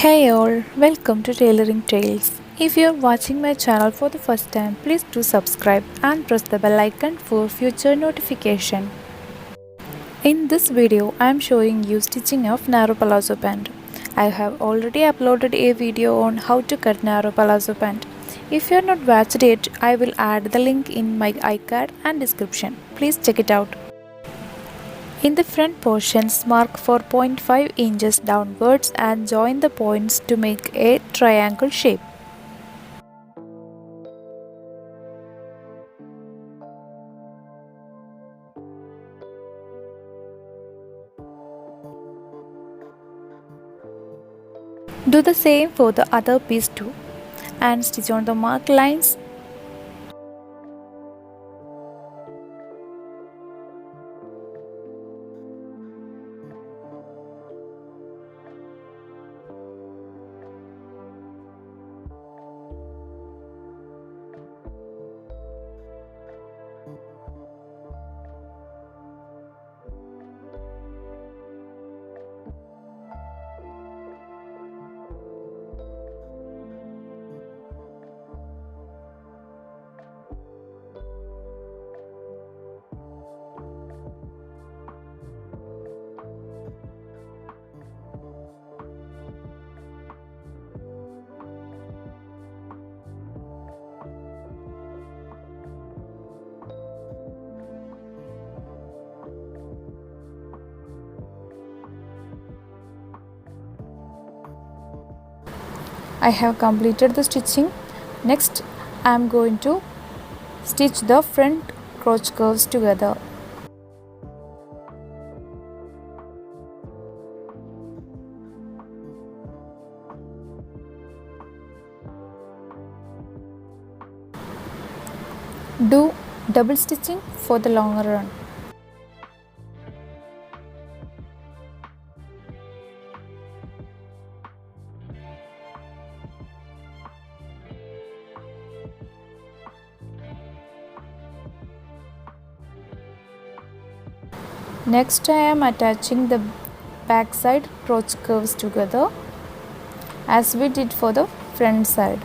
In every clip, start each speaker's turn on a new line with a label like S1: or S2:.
S1: Hey all, welcome to Tailoring Tales. If you are watching my channel for the first time, please do subscribe and press the bell icon for future notification. In this video, I am showing you stitching of narrow palazzo pant. I have already uploaded a video on how to cut narrow palazzo pant. If you have not watched it, I will add the link in my iCard and description. Please check it out. In the front portions, mark for 0.5 inches downwards and join the points to make a triangle shape. Do the same for the other piece too and stitch on the marked lines. I have completed the stitching. Next, I am going to stitch the front crotch curves together. Do double stitching for the longer run. Next, I am attaching the backside crotch curves together as we did for the front side.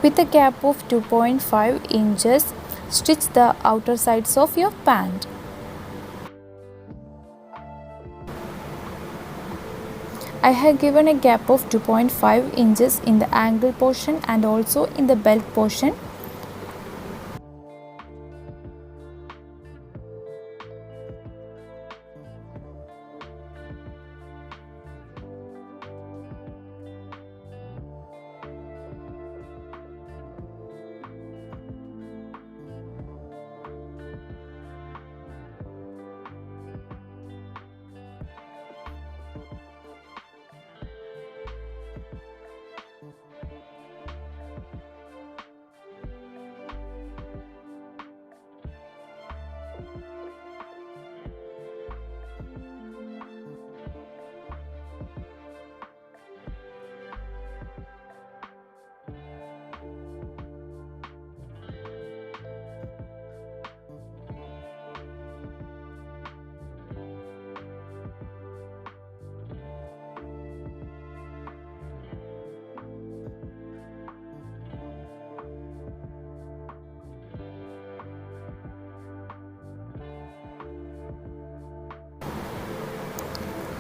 S1: With a gap of 2.5 inches, stitch the outer sides of your pant. I have given a gap of 2.5 inches in the angle portion and also in the belt portion.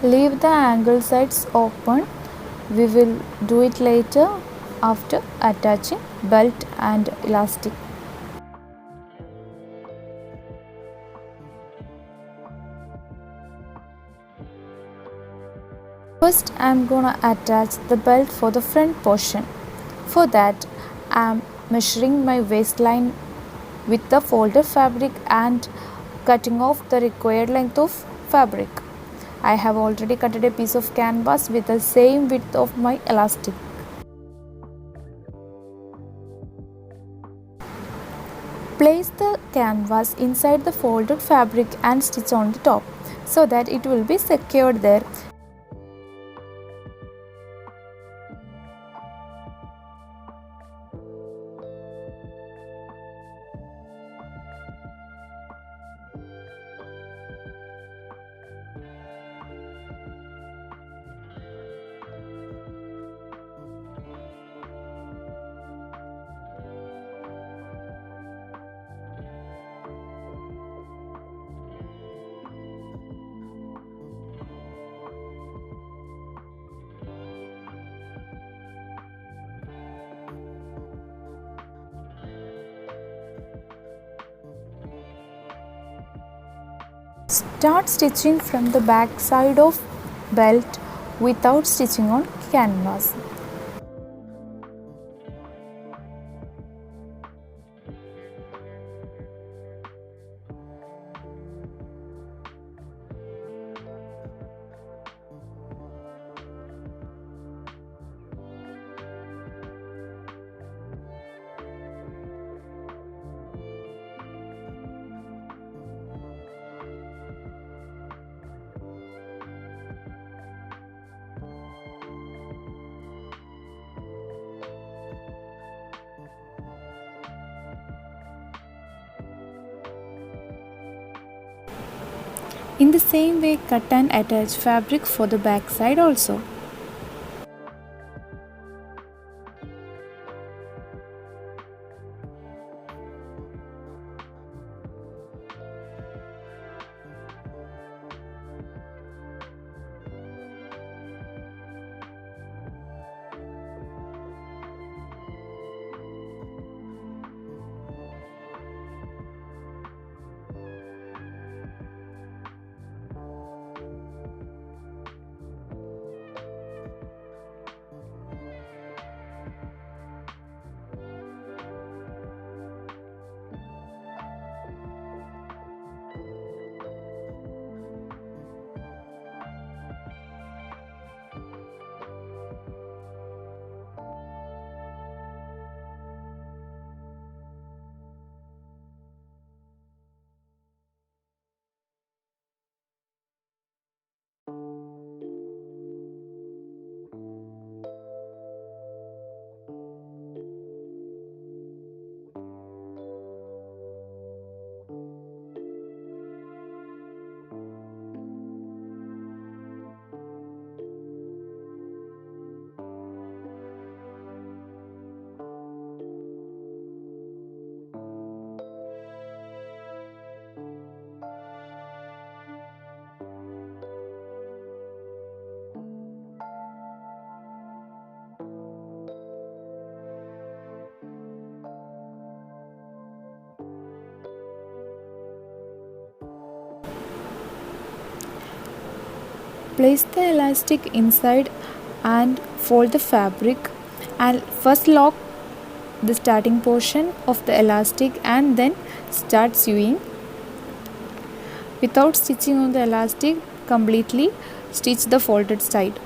S1: Leave the angle sides open. We will do it later after attaching belt and elastic. First, I am gonna attach the belt for the front portion. For that, I am measuring my waistline with the folded fabric and cutting off the required length of fabric. I have already cut a piece of canvas with the same width of my elastic. Place the canvas inside the folded fabric and stitch on the top so that it will be secured there. Start stitching from the back side of belt without stitching on canvas. In the same way, cut and attach fabric for the back side also. Place the elastic inside and fold the fabric, and first lock the starting portion of the elastic and then start sewing. Without stitching on the elastic, completely stitch the folded side.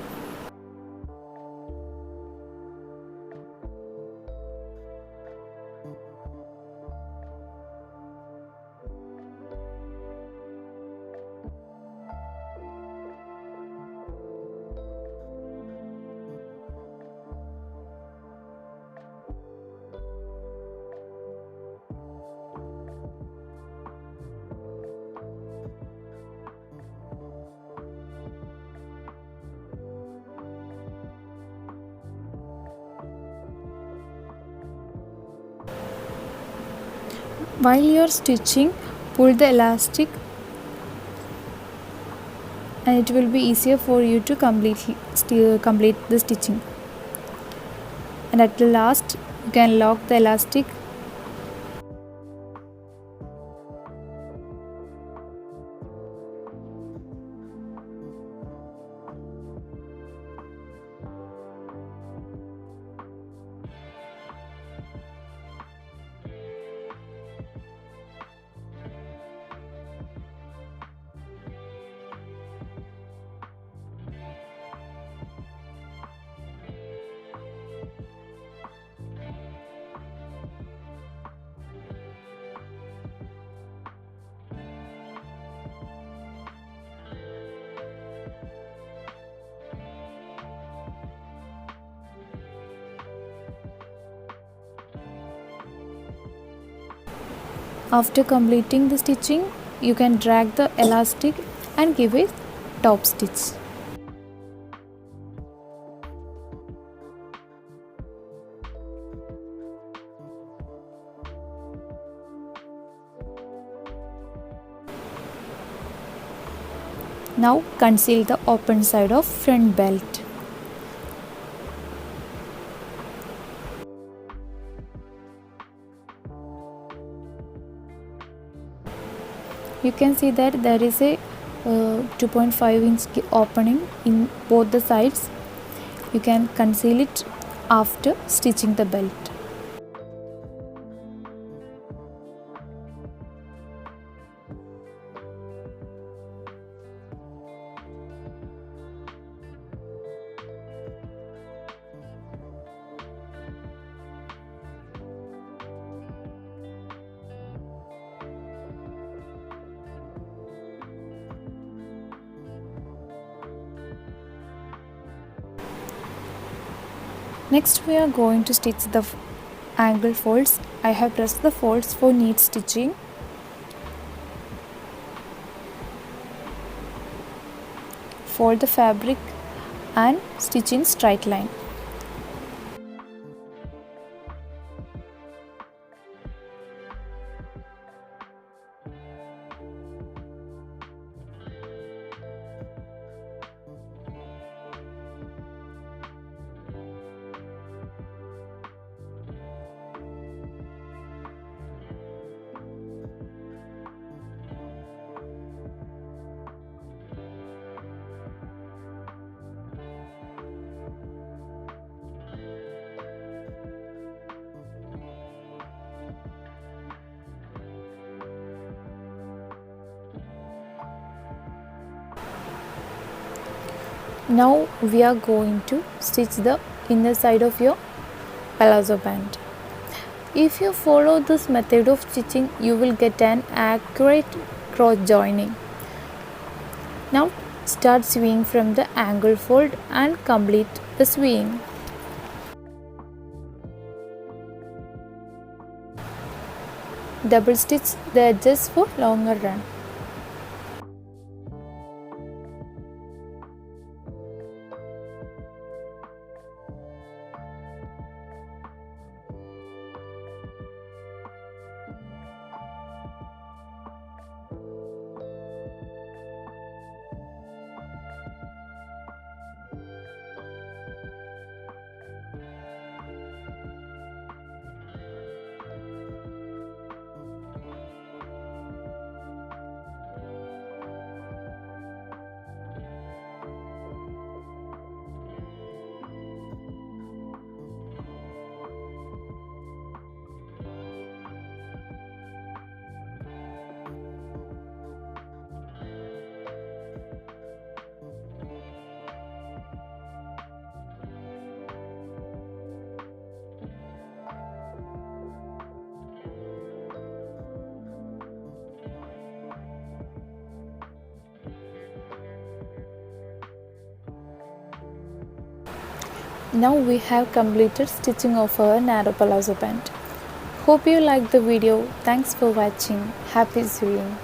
S1: While you are stitching, pull the elastic and it will be easier for you to complete the stitching. And at the last, you can lock the elastic. After completing the stitching, you can drag the elastic and give a top stitch. Now conceal the open side of front belt. You can see that there is a 2.5-inch opening in both the sides. You can conceal it after stitching the belt. Next we are going to stitch the angle folds. I have pressed the folds for neat stitching. Fold the fabric and stitch in straight line. Now we are going to stitch the inner side of your palazzo band. If you follow this method of stitching, you will get an accurate cross joining. Now start sewing from the angle fold and complete the sewing. Double stitch the edges for longer run. Now we have completed stitching of our narrow palazzo band. Hope you liked the video. Thanks for watching. Happy sewing.